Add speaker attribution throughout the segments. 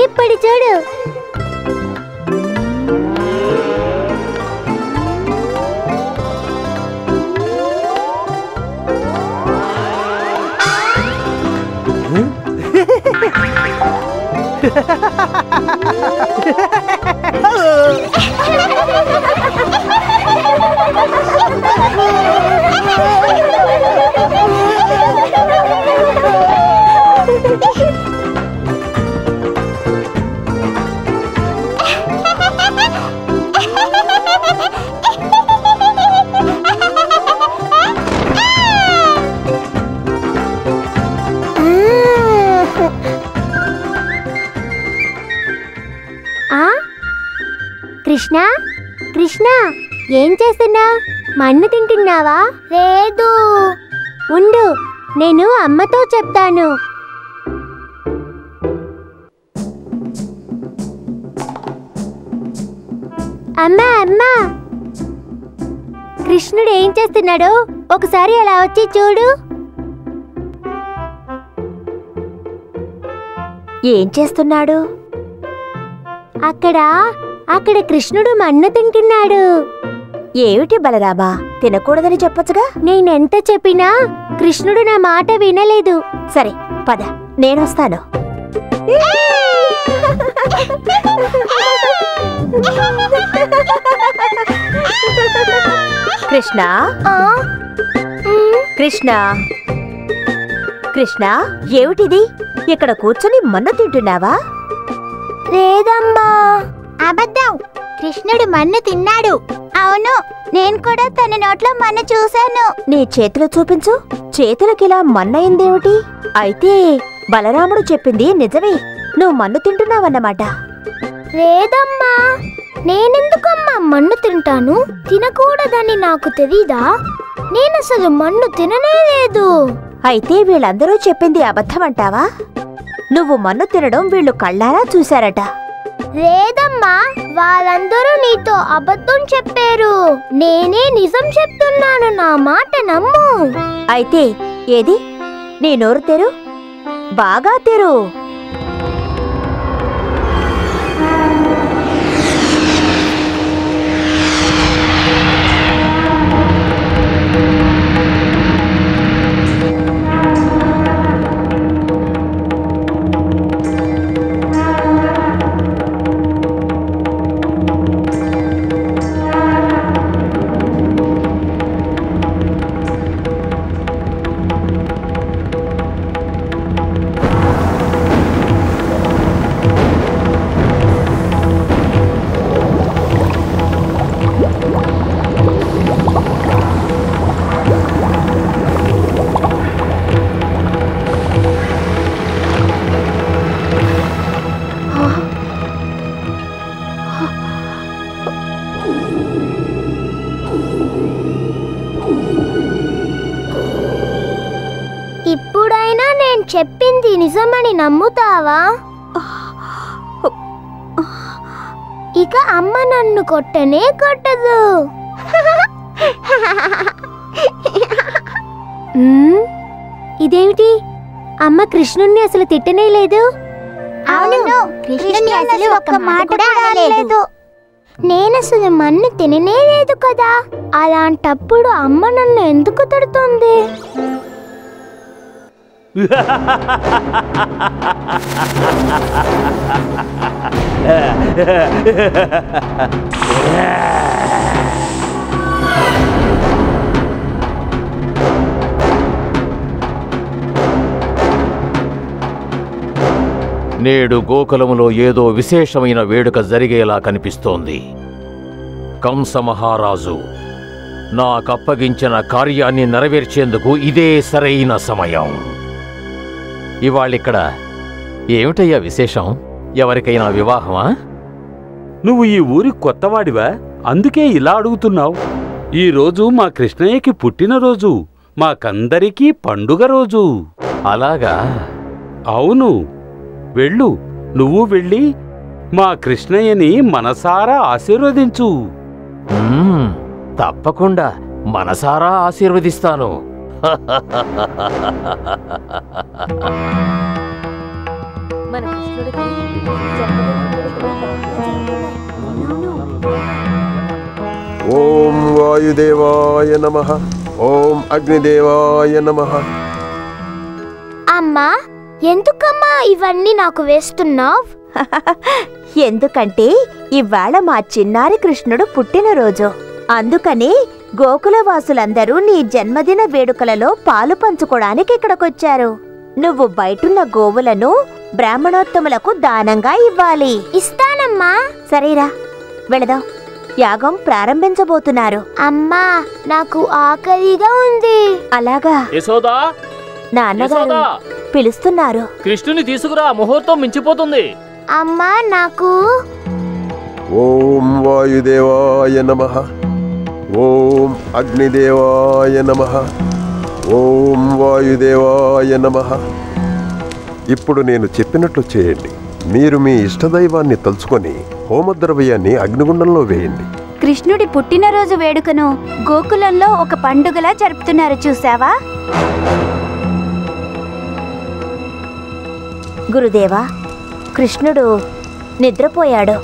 Speaker 1: ఇప్పుడు చూడు. కృష్ణ, కృష్ణ, ఏం చేస్తున్నావు? మన్ను తింటున్నావా? లేదు. ఉండు, నేను అమ్మతో చెప్తాను. అమ్మా, అమ్మా, కృష్ణుడు ఏం చేస్తున్నాడో ఒకసారి అలా వచ్చి చూడు.
Speaker 2: ఏం చేస్తున్నాడు?
Speaker 1: అక్కడ కృష్ణుడు మన్ను తింటున్నాడు.
Speaker 2: ఏమిటి బలరామా, తినకూడదని చెప్పొచ్చుగా?
Speaker 1: నేనెంత చెప్పినా కృష్ణుడు నా మాట వినలేదు.
Speaker 2: సరే పద, నేనొస్తాను. కృష్ణ, కృష్ణ, కృష్ణ, ఏమిటిది? ఇక్కడ కూర్చొని మన్ను తింటున్నావా?
Speaker 1: లేదమ్మా, అబద్ధం. కృష్ణుడు మన్ను తిన్నాడు. అవును, నేను కూడా తన నోట్లో మన్ను చూశాను.
Speaker 2: నీ చేతులు చూపించు. చేతులకిలా మన్నయిందేమిటి? అయితే బలరాముడు చెప్పింది నిజమే, నువ్వు మన్ను తింటున్నావన్నమాట.
Speaker 1: లేదమ్మా, నేనెందుకమ్మా మన్ను తింటాను? తినకూడదని నాకు తెలీదా? నేనసలు మన్ను తిననే లేదు.
Speaker 2: అయితే వీళ్ళందరూ చెప్పింది అబద్ధమంటావా? నువ్వు మన్ను తినడం వీళ్ళు కళ్ళారా చూశారట.
Speaker 1: లేదమ్మా, వాళ్ళందరూ నీతో అబద్ధం చెప్పారు. నేనే నిజం చెప్తున్నాను, నా మాట నమ్ము.
Speaker 2: అయితే ఏది? నీ నోరు తెరు, బాగా తెరు.
Speaker 1: ఇప్పుడైనా నేను చెప్పింది నిజమని నమ్ముతావా? ఇక అమ్మ నన్ను కొట్టనే కొట్టదు. ఇదేమిటి? అమ్మ కృష్ణుణ్ణి అసలు తిట్టనే లేదు.
Speaker 3: అవును, కృష్ణుని అసలు ఒక్క మాట కూడా అనలేదు.
Speaker 1: నేనసలు మన్ను తిననే లేదు కదా. అలాంటప్పుడు అమ్మ నన్ను ఎందుకు తిడుతుంది?
Speaker 4: నేడు గోకులములో ఏదో విశేషమైన వేడుక జరిగేలా కనిపిస్తోంది. కంస మహారాజు నాకప్పగించిన కార్యాన్ని నెరవేర్చేందుకు ఇదే సరైన సమయం. ఇవాళిక్కడ ఏమిటయ్యా విశేషం? ఎవరికైనా వివాహమా?
Speaker 5: నువ్వు ఈ ఊరి కొత్తవాడివా? అందుకే ఇలా అడుగుతున్నావు. ఈరోజు మా కృష్ణయ్యకి పుట్టినరోజు, మాకందరికీ పండుగ రోజు.
Speaker 4: అలాగా?
Speaker 5: అవును. వెళ్ళు, నువ్వు వెళ్ళి మా కృష్ణయ్యని మనసారా ఆశీర్వదించు.
Speaker 4: తప్పకుండా మనసారా
Speaker 2: మన కృష్ణుడికి జన్మదిన వేడుకలు బాగా జరుగుతున్నాయి.
Speaker 6: ఓం వాయుదేవాయ నమః. ఓం అగ్నిదేవాయ నమః.
Speaker 1: అమ్మా, ఎందుకమ్మా ఇవన్నీ నాకు వేస్తున్నావ్?
Speaker 2: ఎందుకంటే ఇవాళ మా చిన్నారి కృష్ణుడు పుట్టినరోజు. అందుకని గోకులవాసులందరూ నీ జన్మదిన వేడుకలలో పాలు పంచుకోవడానికి ఇక్కడికొచ్చారు. నువ్వు బయటున్న గోవులను బ్రాహ్మణోత్తములకు దానంగా ఇవ్వాలి.
Speaker 1: ఇస్తానమ్మా.
Speaker 2: సరేరా, వెళదాం. యాగం ప్రారంభించబోతున్నారు.
Speaker 1: అమ్మా, నాకు ఆకలిగా ఉంది.
Speaker 2: అలాగా?
Speaker 4: యశోదా,
Speaker 2: నాన్నగారు
Speaker 4: యశోదా,
Speaker 2: పిలుస్తున్నారు.
Speaker 4: కృష్ణుని తీసుకురా, ముహూర్తం మించిపోతుంది.
Speaker 1: అమ్మా, నాకు
Speaker 6: ఓం వాయుదేవాయ నమః. ఓం అగ్నిదేవాయ నమః. ఓం వాయుదేవాయ నమః. ఇప్పుడు నేను చెప్పినట్లు చేయండి. మీరు మీ ఇష్టదైవాన్ని తలుచుకొని హోమద్రవ్యాన్ని అగ్నిగుండంలో వేయండి.
Speaker 3: కృష్ణుడి పుట్టినరోజు వేడుకను గోకులంలో ఒక పండుగలా జరుపుతున్నారు, చూసావా?
Speaker 2: గురుదేవా, కృష్ణుడు నిద్రపోయాడు.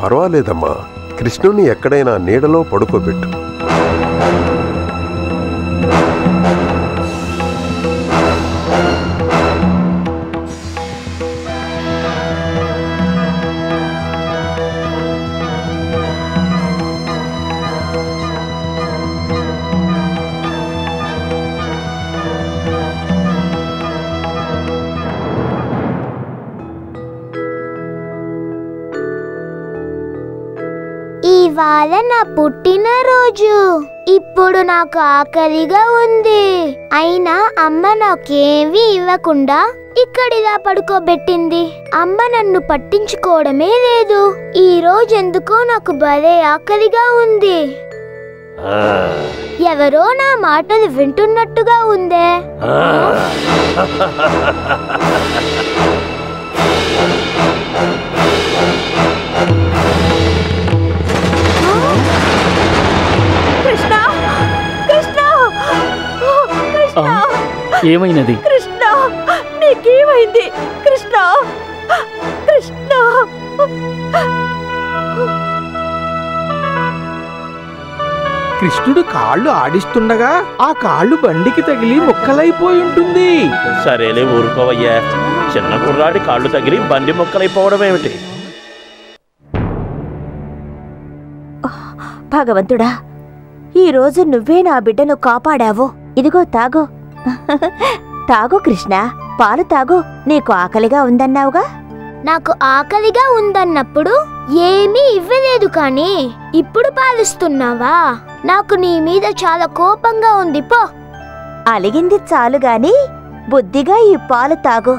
Speaker 6: పర్వాలేదమ్మా, కృష్ణుని ఎక్కడైనా నీడలో పడుకోబెట్టు.
Speaker 1: ఇవాళ నా పుట్టినరోజు. ఇప్పుడు నాకు ఆకలిగా ఉంది. అయినా అమ్మ నాకేమీ ఇవ్వకుండా ఇక్కడిలా పడుకోబెట్టింది. అమ్మ నన్ను పట్టించుకోవడమే లేదు. ఈ రోజు ఎందుకో నాకు భలే ఆకలిగా ఉంది. ఎవరో నా మాటలు వింటున్నట్టుగా ఉందే.
Speaker 4: ఏమైనది?
Speaker 2: కృష్ణ, నీకేమైంది? కృష్ణ, కృష్ణ.
Speaker 7: కృష్ణుడు కాళ్ళు ఆడిస్తుండగా ఆ కాళ్ళు బండికి తగిలి ముక్కలైపోయి ఉంటుంది.
Speaker 4: సరేలే, ఊరుకోవయ్యా. చిన్న కుర్రాడి కాళ్ళు తగిలి బండి మొక్కలైపోవడం ఏమిటి?
Speaker 2: భగవంతుడా, ఈరోజు నువ్వే నా బిడ్డను కాపాడావు. ఇదిగో తాగు. తాగు కృష్ణ, పాలు తాగు. నీకు ఆకలిగా ఉందన్నావుగా?
Speaker 1: నాకు ఆకలిగా ఉందన్నప్పుడు ఏమీ ఇవ్వలేదు, కానీ ఇప్పుడు పాలిస్తున్నావా? నాకు నీ మీద చాలా కోపంగా ఉంది. పో.
Speaker 2: అలిగింది చాలు గాని బుద్ధిగా ఈ పాలు తాగు.